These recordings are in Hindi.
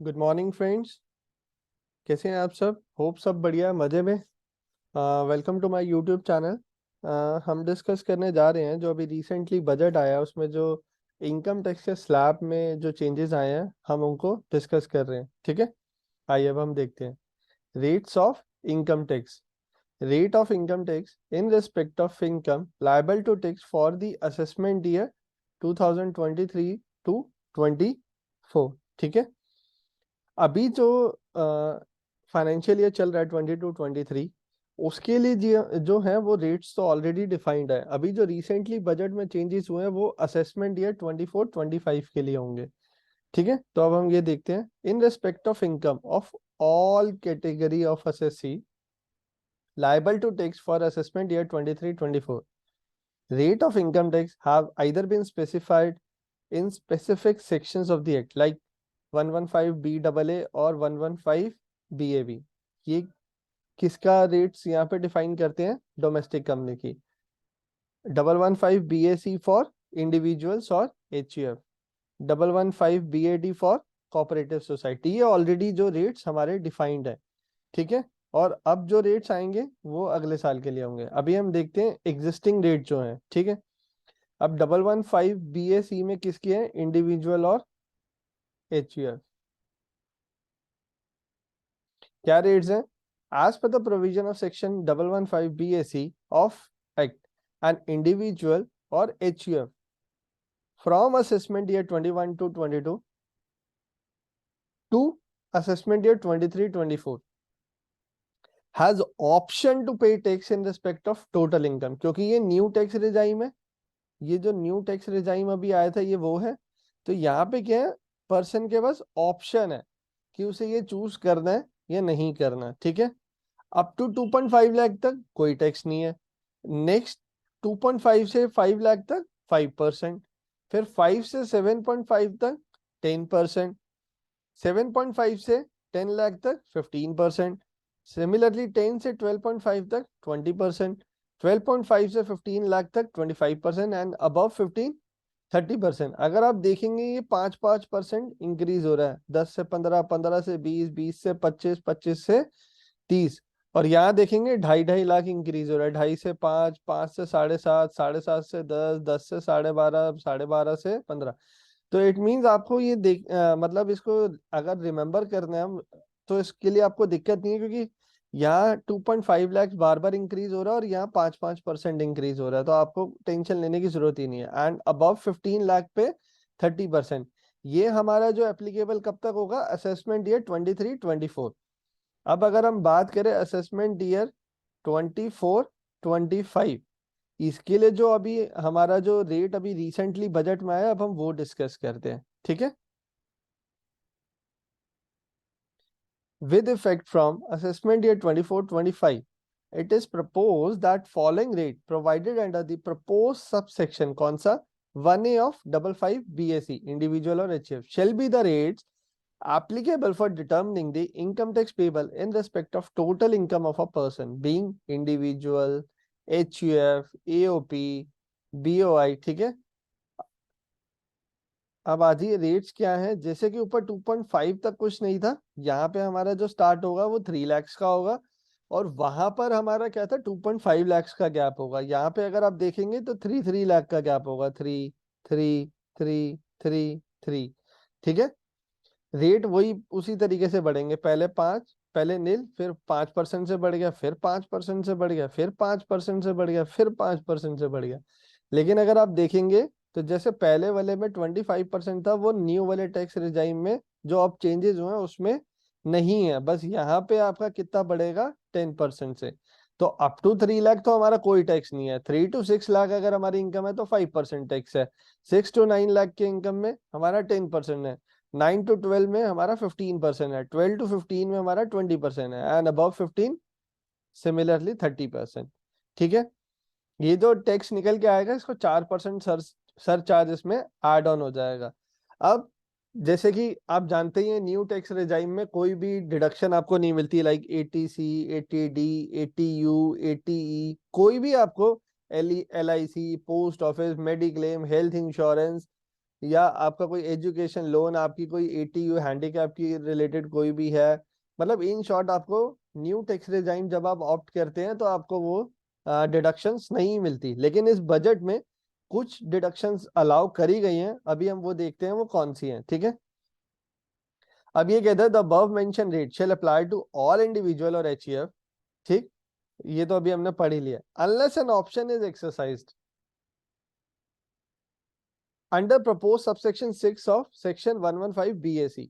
Good morning friends. कैसे हैं आप सब? होप सब बढ़िया मज़े में। Welcome to my YouTube channel. हम डिस्कस करने जा रहे हैं जो अभी रिसेंटली बजट आया उसमें जो इनकम टैक्स के स्लैब में जो चेंजेस आए हैं हम उनको डिस्कस कर रहे हैं। ठीक है, आइए अब हम देखते हैं। Rates of income tax. Rate of income tax in respect of income liable to tax for the assessment year 2023 to 24। ठीक है, अभी जो फाइनेंशियल ईयर चल रहा है 22-23 उसके लिए जो है वो रेट्स तो ऑलरेडी डिफाइंड है। अभी जो रिसेंटली बजट में चेंजेस हुए हैं वो असेसमेंट ईयर 24-25 के लिए होंगे। ठीक है, तो अब हम ये देखते हैं। इन respect of income of all category of assessee liable to tax for assessment year 23-24, rate of income tax have either been specified in specific sections of the act like 115BAA और 115BAB। ये किसका रेट्स यहाँ पे डिफाइन करते हैं? डोमेस्टिक कंपनी की। 115BAC फॉर इंडिविजुअल्स और HUF, 115BAD for cooperative society. ये ऑलरेडी जो रेट्स हमारे डिफाइंड है। ठीक है, और अब जो रेट्स आएंगे वो अगले साल के लिए होंगे। अभी हम देखते हैं एग्जिस्टिंग रेट जो है। ठीक है, अब 115BAC में किसकी है? इंडिविजुअल और HUF। क्या रेट्स हैं? As per the provision of section 115BAC of Act, an individual or HUF from assessment year 21 to 22 to assessment year 23-24 has option to pay tax in respect of total income। क्योंकि ये न्यू टैक्स रिजाइम है, ये जो न्यू टैक्स रिजाइम अभी आया था ये वो है। तो यहाँ पे क्या है, पर्सन के पास ऑप्शन है कि उसे ये चूज करना है या नहीं करना। ठीक है, अप टू 2.5 लाख तक कोई टैक्स नहीं है। नेक्स्ट 2.5 से 5 लाख तक 5%, फिर 5 से 7.5 तक 10%, 7.5 से 10 लाख तक 15%, सिमिलरली 10 से 12.5 तक 20%, 12.5 से 15 लाख तक 25% एंड अबव 15 30%। अगर आप देखेंगे ये 5% इंक्रीज हो रहा है, 10 से 15, 15 से 20, 20 से 25, 25 से 30। और यहाँ देखेंगे 2.5 लाख इंक्रीज हो रहा है, 2.5 से 5, 5 से 7.5, 7.5 से 10, 10 से 12.5, 12.5 से 15। तो इट मींस आपको ये मतलब इसको अगर रिमेम्बर करना है हम तो इसके लिए आपको दिक्कत नहीं है, क्योंकि यहाँ 2.5 लाख बार बार इंक्रीज हो रहा है और यहाँ 5% इंक्रीज हो रहा है। तो आपको टेंशन लेने की जरूरत ही नहीं है। एंड अबव 15 लाख पे 30%। ये हमारा जो एप्लीकेबल कब तक होगा? Assessment year 23-24। अब अगर हम बात करें असेसमेंट ईयर 24-25, इसके लिए जो अभी हमारा जो रेट अभी रिसेंटली बजट में आया अब हम वो डिस्कस करते हैं। ठीक है, with effect from assessment year 24-25 it is proposed that following rate provided under the proposed subsection कौन सा? 1A of 55BAC individual or HF shall be the rates applicable for determining the income tax payable in respect of total income of a person being individual, HUF, AOP, BOI। ठीक है, अब आज ये रेट्स क्या है? जैसे कि ऊपर 2.5 तक कुछ नहीं था, यहाँ पे हमारा जो स्टार्ट होगा वो 3 लाख का होगा और वहां पर हमारा क्या था? 2.5 लाख का गैप होगा। यहाँ पे अगर आप देखेंगे तो 3 लाख का गैप होगा, 3 3 3 3 3। ठीक है, रेट वही उसी तरीके से बढ़ेंगे, पहले 5, पहले नील, फिर 5% से बढ़ गया, फिर 5% से बढ़ गया, फिर 5% से बढ़ गया, फिर 5% से बढ़ गया। लेकिन अगर आप देखेंगे तो जैसे पहले वाले में 25% था, वो न्यू वाले टैक्स रिजाइम में जो अब चेंजेस हुए हैं उसमें नहीं है। बस यहाँ पे आपका कितना बढ़ेगा? 10% से। तो अप टू 3 लाख तो हमारा कोई टैक्स नहीं है। 3 to 6 लाख अगर हमारी इनकम है तो 5% टैक्स है। 6 to 9 लाख के इनकम में हमारा 10% है। 9 to 12 में हमारा 15% है। 12 to 15 में हमारा 20% है एंड अबव 15 सिमिलरली 30%। ठीक है, ये जो टैक्स निकल के आएगा इसको 4% सर चार्ज इसमें ऐड ऑन हो जाएगा। अब जैसे कि आप जानते ही हैं न्यू टैक्स रेजाइम में कोई भी डिडक्शन आपको नहीं मिलती, like ATC, ATD, ATU, ATE, कोई भी आपको LIC, post office, mediclaim, health insurance, या आपका कोई एजुकेशन लोन, आपकी कोई एटीयू हैंडीकैप की रिलेटेड कोई भी है, मतलब इन शॉर्ट आपको न्यू टैक्स रेजाइम जब आप ऑप्ट करते हैं तो आपको वो डिडक्शंस नहीं मिलती। लेकिन इस बजट में कुछ डिडक्शंस अलाउ करी गई हैं, अभी हम वो देखते हैं वो कौन सी हैं। ठीक है, अब ये कहते हैं the above mention rate shall apply to all individual और एचईएफ। ठीक, ये तो अभी हमने पढ़ ही लिया। Unless an option is exercised under propose subsection 6 of section 115 BAC।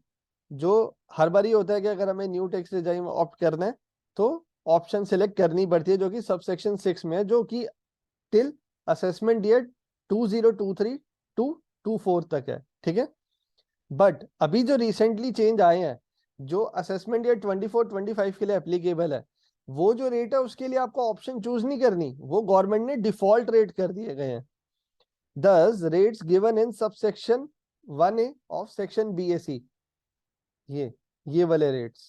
जो हर बार ही होता है कि अगर हमें न्यू टैक्स रेजाइम ऑप्ट करना है तो ऑप्शन सिलेक्ट करनी पड़ती है, जो कि सबसेक्शन 6 में है, जो कि टिल असेसमेंट ईयर 2023 टू 24 तक है। ठीक है, बट अभी जो रिसेंटली चेंज आए हैं, जो असेसमेंट ईयर 24-25 के लिए एप्लीकेबल है, वो जो रेट है उसके लिए आपको ऑप्शन चूज नहीं करनी, वो गवर्नमेंट ने डिफॉल्ट रेट कर दिए गए हैं। Thus, rates given in subsection 1A of section BAC, ये वाले रेट्स,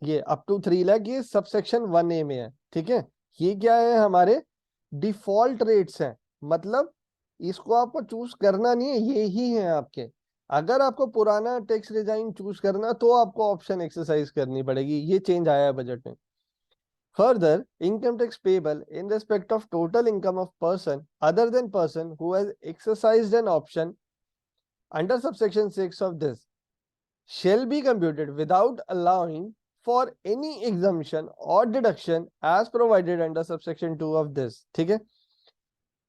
ये अप टू 3 लाख, ये सबसेक्शन 1A में है। ठीक है, ये क्या है, हमारे डिफॉल्ट रेट्स हैं, मतलब इसको आपको चूज करना नहीं है, ये ही है आपके। अगर आपको पुराना टैक्स रिजाइन चूज करना तो आपको ऑप्शन एक्सरसाइज करनी पड़ेगी, ये चेंज आया है बजट में। Further, income tax payable in respect of total income of person other than person who has exercised an option under subsection 6 of this shall be computed without allowing for any exemption or deduction as provided under subsection 2 of this। ठीक है,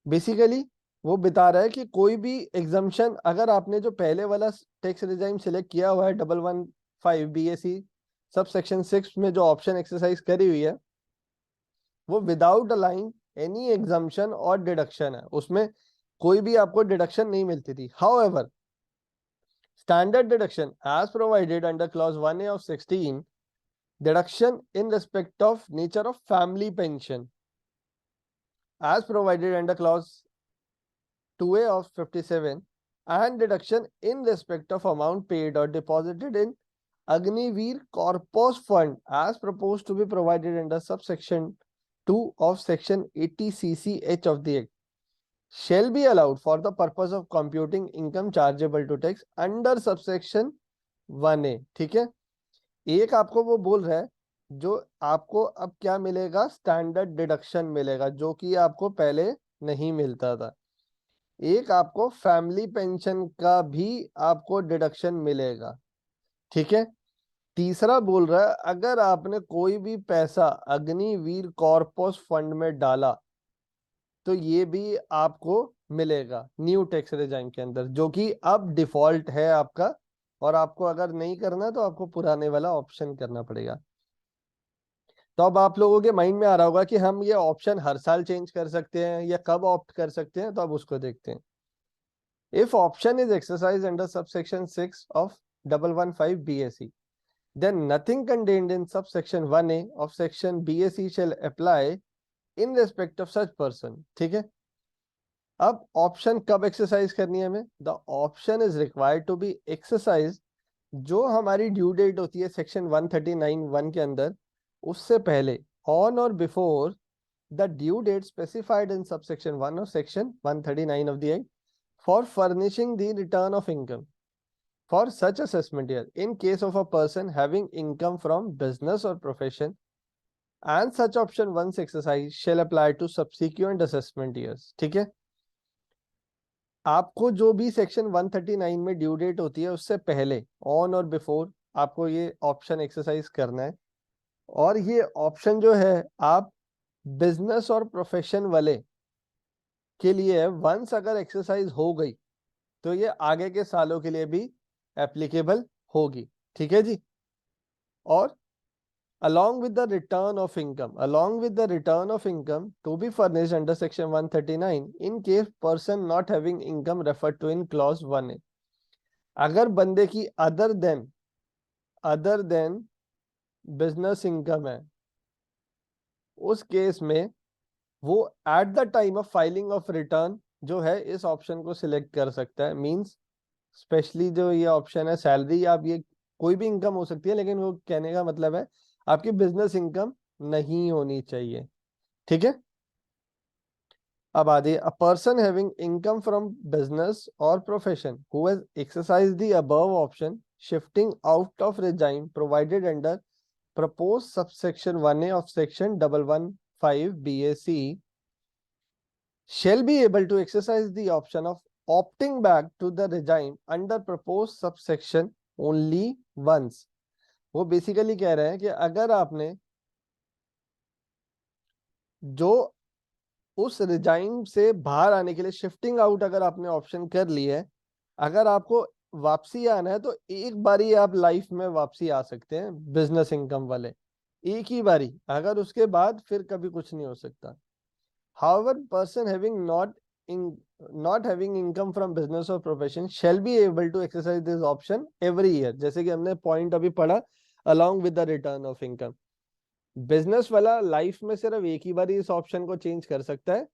बेसिकली वो बता रहा है कि कोई भी एग्जम्पशन अगर आपने जो पहले वाला टैक्स रिजाइम सिलेक्ट किया हुआ है 115 BAC सब सेक्शन 6 में जो ऑप्शन एक्सरसाइज करी हुई है, वो विदाउट अलाइंग एनी एग्जम्पशन और डिडक्शन है, उसमें कोई भी आपको डिडक्शन नहीं मिलती थी। However, standard deduction as provided under clause 1A of 16, deduction in respect of nature of family pension as provided under clause 2A of 57, and deduction in respect of amount paid or deposited in Agniveer Corpus Fund as proposed to be provided under subsection 2 of section 80CCH of the Act shall be allowed for the purpose of computing income chargeable to tax under subsection 1A। ठीक है, एक आपको वो बोल रहा है जो आपको अब क्या मिलेगा, स्टैंडर्ड डिडक्शन मिलेगा, जो कि आपको पहले नहीं मिलता था। एक आपको फैमिली पेंशन का भी आपको डिडक्शन मिलेगा। ठीक है, तीसरा बोल रहा है अगर आपने कोई भी पैसा अग्निवीर कॉर्पस फंड में डाला तो ये भी आपको मिलेगा न्यू टैक्स रेजाइम के अंदर, जो कि अब डिफॉल्ट है आपका, और आपको अगर नहीं करना तो आपको पुराने वाला ऑप्शन करना पड़ेगा। तो अब आप लोगों के माइंड में आ रहा होगा कि हम ये ऑप्शन हर साल चेंज कर सकते हैं या कब ऑप्ट कर सकते हैं, तो अब उसको देखते हैं। If option is exercise under subsection 6 of 115 BAC, then nothing contained in subsection 1A of section BAC shall apply in respect of such person। ठीक है, अब ऑप्शन कब एक्सरसाइज करनी है हमें, the option is required to be exercise जो हमारी ड्यू डेट होती है सेक्शन 139(1) के अंदर, उससे पहले, ऑन और before the due date specified in subsection 1 of section 139 of the act for furnishing the return of income for such assessment year in case of a person having income from business or profession, and such option once exercised shall apply to subsequent assessment years। ठीक है, आपको जो भी सेक्शन 139 में ड्यू डेट होती है उससे पहले, ऑन और बिफोर, आपको ये ऑप्शन एक्सरसाइज करना है। और ये ऑप्शन जो है आप बिजनेस और प्रोफेशन वाले के लिए है, वंस अगर एक्सरसाइज हो गई तो ये आगे के सालों के लिए भी एप्लीकेबल होगी। ठीक है जी, और along with the return of income to be furnished under section 139 in case person not having income referred to in clause 1A, अगर बंदे की अदर देन बिजनेस इनकम है, उस केस में वो at the time of filing of return जो है इस ऑप्शन को सिलेक्ट कर सकता है। मींस स्पेशली जो ये ऑप्शन है सैलरी, आप ये कोई भी इनकम हो सकती है, लेकिन वो कहने का मतलब है आपकी बिजनेस इनकम नहीं होनी चाहिए। ठीक है, अब आदि a person having income from business or profession who has exercised the above option shifting out of regime provided under proposed subsection 1A of section 115 BAC shall be able to exercise the option of opting back to the regime under proposed subsection only once. वो बेसिकली कह रहे हैं कि अगर आपने जो उस रिजाइम से बाहर आने के लिए शिफ्टिंग आउट अगर आपने ऑप्शन कर ली है, अगर आपको वापसी आना है तो एक बारी आप लाइफ में वापसी आ सकते हैं बिजनेस इनकम वाले, एक ही बारी, अगर उसके बाद फिर कभी कुछ नहीं हो सकता. However, person having not having income from business or profession shall be able to exercise this option every year. जैसे कि हमने पॉइंट अभी पढ़ा along with the return of income. Business वाला लाइफ में सिर्फ एक ही बार इस ऑप्शन को चेंज कर सकता है,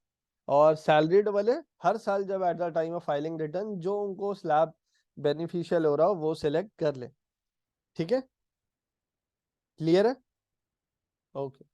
और सैलरीड वाले हर साल जब at the time of filing return जो उनको स्लैब बेनिफिशियल हो रहा हो वो सिलेक्ट कर ले. ठीक है, क्लियर है? ओके.